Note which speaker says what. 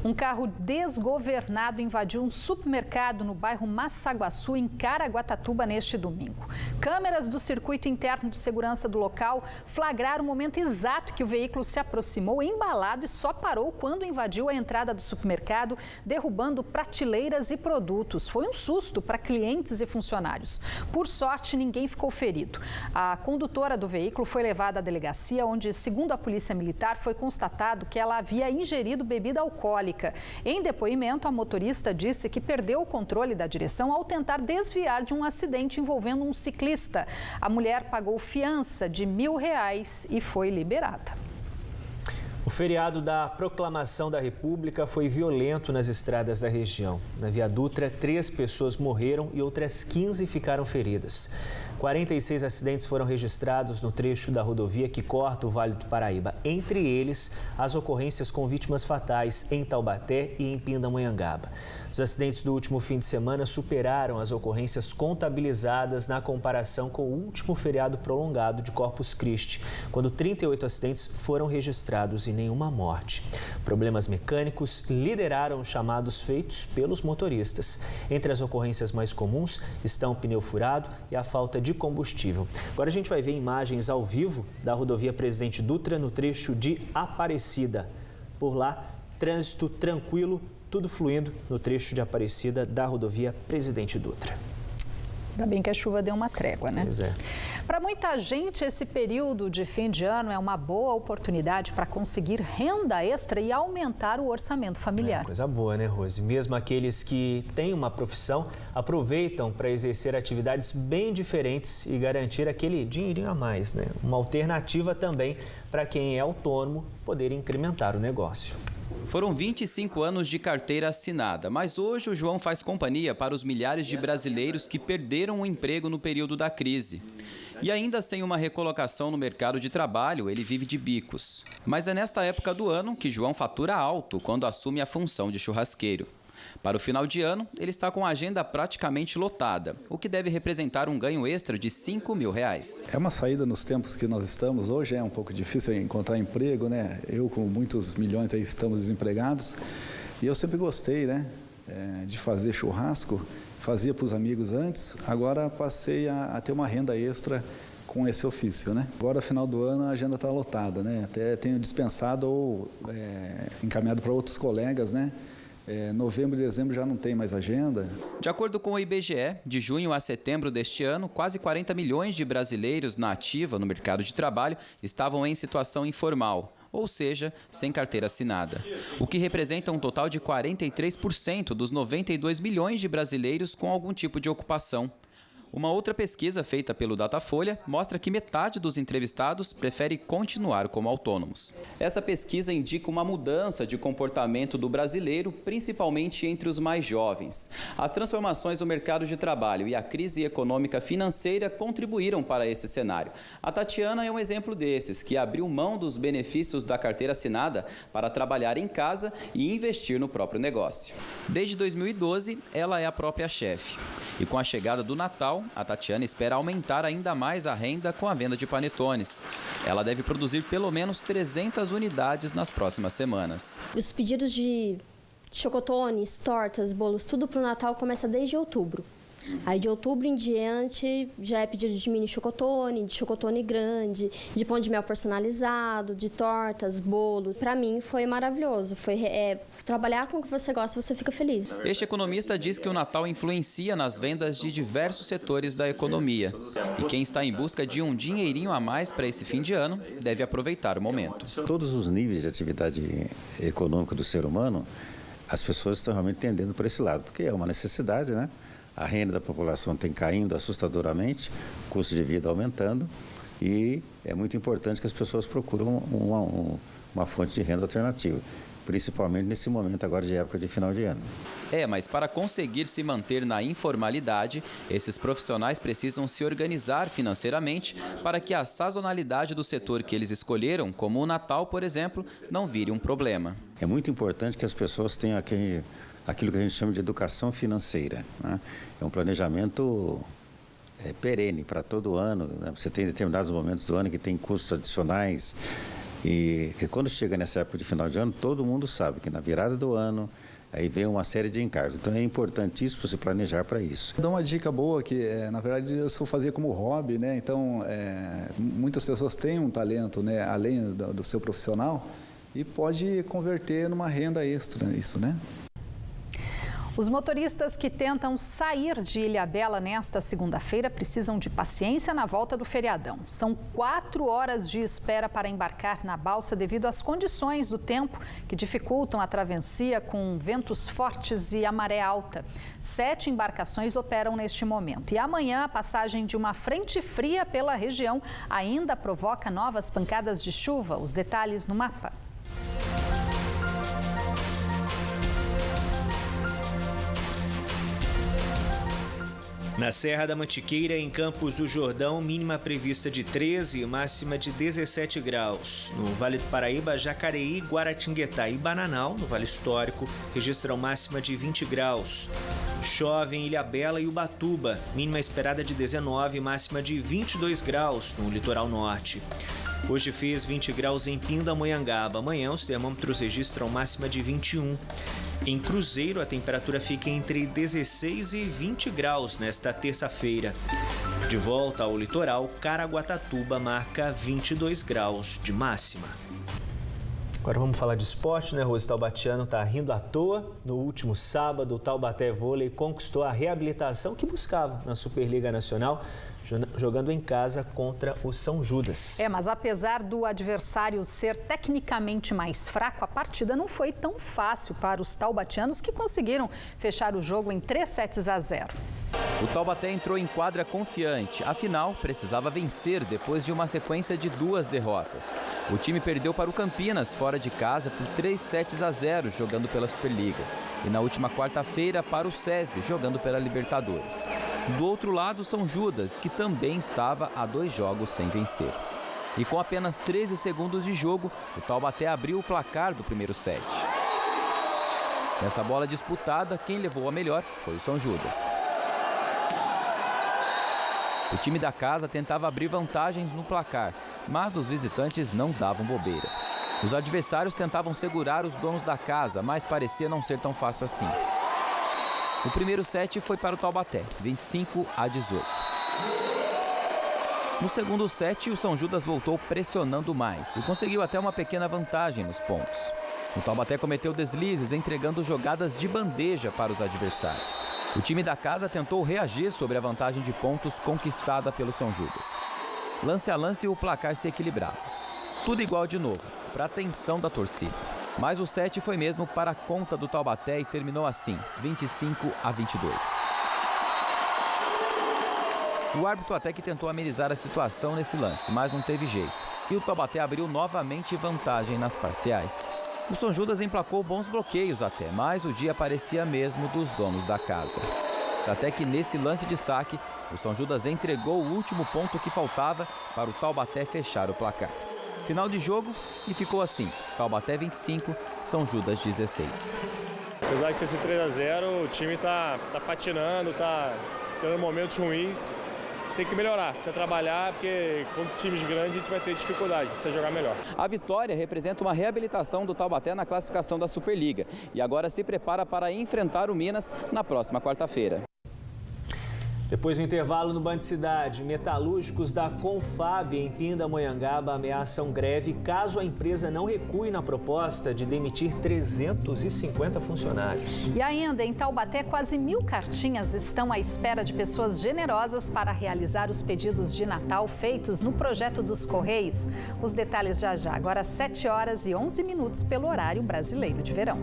Speaker 1: Um carro desgovernado invadiu um supermercado no bairro Massaguaçu, em Caraguatatuba, neste domingo. Câmeras do circuito interno de segurança do local flagraram o momento exato que o veículo se aproximou embalado e só parou quando invadiu a entrada do supermercado, derrubando prateleiras e produtos. Foi um susto para clientes e funcionários. Por sorte, ninguém ficou ferido. A condutora do veículo foi levada à delegacia, onde, segundo a Polícia Militar, foi constatado que ela havia ingerido bebida alcoólica. Em depoimento, a motorista disse que perdeu o controle da direção ao tentar desviar de um acidente envolvendo um ciclista. A mulher pagou fiança de R$1.000 e foi liberada.
Speaker 2: O feriado da Proclamação da República foi violento nas estradas da região. Na Via Dutra, 3 pessoas morreram e outras 15 ficaram feridas. 46 acidentes foram registrados no trecho da rodovia que corta o Vale do Paraíba. Entre eles, as ocorrências com vítimas fatais em Taubaté e em Pindamonhangaba. Os acidentes do último fim de semana superaram as ocorrências contabilizadas na comparação com o último feriado prolongado de Corpus Christi, quando 38 acidentes foram registrados e nenhuma morte. Problemas mecânicos lideraram os chamados feitos pelos motoristas. Entre as ocorrências mais comuns estão o pneu furado e a falta de combustível. Agora a gente vai ver imagens ao vivo da rodovia Presidente Dutra no trecho de Aparecida. Por lá, trânsito tranquilo, tudo fluindo no trecho de Aparecida da rodovia Presidente Dutra.
Speaker 1: Ainda bem que a chuva deu uma trégua, né?
Speaker 2: Pois é.
Speaker 1: Para muita gente, esse período de fim de ano é uma boa oportunidade para conseguir renda extra e aumentar o orçamento familiar.
Speaker 2: Coisa boa, né, Rose? Mesmo aqueles que têm uma profissão aproveitam para exercer atividades bem diferentes e garantir aquele dinheirinho a mais, né? Uma alternativa também para quem é autônomo poder incrementar o negócio.
Speaker 3: Foram 25 anos de carteira assinada, mas hoje o João faz companhia para os milhares de brasileiros que perderam o emprego no período da crise. E ainda sem uma recolocação no mercado de trabalho, ele vive de bicos. Mas é nesta época do ano que João fatura alto quando assume a função de churrasqueiro. Para o final de ano, ele está com a agenda praticamente lotada, o que deve representar um ganho extra de R$5.000.
Speaker 4: É uma saída nos tempos que nós estamos. Hoje é um pouco difícil encontrar emprego, né? Eu, com muitos milhões, aí estamos desempregados. E eu sempre gostei, né, de fazer churrasco. Fazia para os amigos antes, agora passei a ter uma renda extra com esse ofício, né? Agora, final do ano, a agenda está lotada, né? Até tenho dispensado ou encaminhado para outros colegas, né? Novembro e dezembro já não tem mais agenda.
Speaker 3: De acordo com o IBGE, de junho a setembro deste ano, quase 40 milhões de brasileiros na ativa no mercado de trabalho estavam em situação informal, ou seja, sem carteira assinada, o que representa um total de 43% dos 92 milhões de brasileiros com algum tipo de ocupação. Uma outra pesquisa feita pelo Datafolha mostra que metade dos entrevistados prefere continuar como autônomos. Essa pesquisa indica uma mudança de comportamento do brasileiro, principalmente entre os mais jovens. As transformações no mercado de trabalho e a crise econômica financeira contribuíram para esse cenário. A Tatiana é um exemplo desses, que abriu mão dos benefícios da carteira assinada para trabalhar em casa e investir no próprio negócio. Desde 2012, ela é a própria chefe. E com a chegada do Natal, a Tatiana espera aumentar ainda mais a renda com a venda de panetones. Ela deve produzir pelo menos 300 unidades nas próximas semanas.
Speaker 5: Os pedidos de chocotones, tortas, bolos, tudo para o Natal começa desde outubro. Aí de outubro em diante já é pedido de mini chocotone, de chocotone grande, de pão de mel personalizado, de tortas, bolos. Para mim foi maravilhoso, trabalhar com o que você gosta, você fica feliz.
Speaker 3: Este economista diz que o Natal influencia nas vendas de diversos setores da economia. E quem está em busca de um dinheirinho a mais para esse fim de ano deve aproveitar o momento.
Speaker 6: Todos os níveis de atividade econômica do ser humano, as pessoas estão realmente tendendo por esse lado, porque é uma necessidade, né? A renda da população tem caindo assustadoramente, o custo de vida aumentando e é muito importante que as pessoas procuram uma fonte de renda alternativa, principalmente nesse momento agora de época de final de ano.
Speaker 3: Mas para conseguir se manter na informalidade, esses profissionais precisam se organizar financeiramente para que a sazonalidade do setor que eles escolheram, como o Natal, por exemplo, não vire um problema.
Speaker 6: É muito importante que as pessoas tenham aquilo que a gente chama de educação financeira, né? É um planejamento perene para todo ano, né? Você tem determinados momentos do ano que tem custos adicionais, E quando chega nessa época de final de ano, todo mundo sabe que na virada do ano, aí vem uma série de encargos. Então é importantíssimo se planejar para isso.
Speaker 4: Dá uma dica boa que, na verdade, eu só fazia como hobby, né? Então, muitas pessoas têm um talento, né, além do seu profissional, e pode converter numa renda extra, isso, né?
Speaker 1: Os motoristas que tentam sair de Ilhabela nesta segunda-feira precisam de paciência na volta do feriadão. São 4 horas de espera para embarcar na balsa devido às condições do tempo que dificultam a travessia com ventos fortes e a maré alta. 7 embarcações operam neste momento. E amanhã a passagem de uma frente fria pela região ainda provoca novas pancadas de chuva. Os detalhes no mapa.
Speaker 2: Na Serra da Mantiqueira, em Campos do Jordão, mínima prevista de 13 e máxima de 17 graus. No Vale do Paraíba, Jacareí, Guaratinguetá e Bananal, no Vale Histórico, registram máxima de 20 graus. Chove em Ilhabela e Ubatuba, mínima esperada de 19 e máxima de 22 graus no litoral norte. Hoje fez 20 graus em Pindamonhangaba. Amanhã os termômetros registram máxima de 21. Em Cruzeiro, a temperatura fica entre 16 e 20 graus nesta terça-feira. De volta ao litoral, Caraguatatuba marca 22 graus de máxima. Agora vamos falar de esporte, né? Rose Taubatiano está rindo à toa. No último sábado, o Taubaté Vôlei conquistou a reabilitação que buscava na Superliga Nacional, jogando em casa contra o São Judas.
Speaker 1: Mas apesar do adversário ser tecnicamente mais fraco, a partida não foi tão fácil para os taubatianos, que conseguiram fechar o jogo em 3-0.
Speaker 3: O Taubaté entrou em quadra confiante, afinal precisava vencer depois de uma sequência de 2 derrotas. O time perdeu para o Campinas fora de casa por 3-0 jogando pela Superliga. E na última quarta-feira para o SESI, jogando pela Libertadores. Do outro lado, São Judas, que também estava a 2 jogos sem vencer. E com apenas 13 segundos de jogo, o Taubaté abriu o placar do primeiro set. Nessa bola disputada, quem levou a melhor foi o São Judas. O time da casa tentava abrir vantagens no placar, mas os visitantes não davam bobeira. Os adversários tentavam segurar os donos da casa, mas parecia não ser tão fácil assim. O primeiro set foi para o Taubaté, 25-18. No segundo set, o São Judas voltou pressionando mais e conseguiu até uma pequena vantagem nos pontos. O Taubaté cometeu deslizes, entregando jogadas de bandeja para os adversários. O time da casa tentou reagir sobre a vantagem de pontos conquistada pelo São Judas. Lance a lance, o placar se equilibrava. Tudo igual de novo, para a atenção da torcida. Mas o set foi mesmo para a conta do Taubaté e terminou assim, 25-22. O árbitro até que tentou amenizar a situação nesse lance, mas não teve jeito. E o Taubaté abriu novamente vantagem nas parciais. O São Judas emplacou bons bloqueios até, mas o dia parecia mesmo dos donos da casa. Até que nesse lance de saque, o São Judas entregou o último ponto que faltava para o Taubaté fechar o placar. Final de jogo e ficou assim, Taubaté 25, São Judas 16.
Speaker 7: Apesar de ter sido 3-0, o time tá patinando, tá tendo momentos ruins. A gente tem que melhorar, precisa trabalhar, porque contra times grandes a gente vai ter dificuldade, precisa jogar melhor.
Speaker 3: A vitória representa uma reabilitação do Taubaté na classificação da Superliga e agora se prepara para enfrentar o Minas na próxima quarta-feira.
Speaker 2: Depois do intervalo no Band Cidade, metalúrgicos da Confab em Pindamonhangaba ameaçam greve caso a empresa não recue na proposta de demitir 350 funcionários.
Speaker 1: E ainda em Taubaté, quase 1000 cartinhas estão à espera de pessoas generosas para realizar os pedidos de Natal feitos no projeto dos Correios. Os detalhes já já, agora 7 horas e 11 minutos pelo horário brasileiro de verão.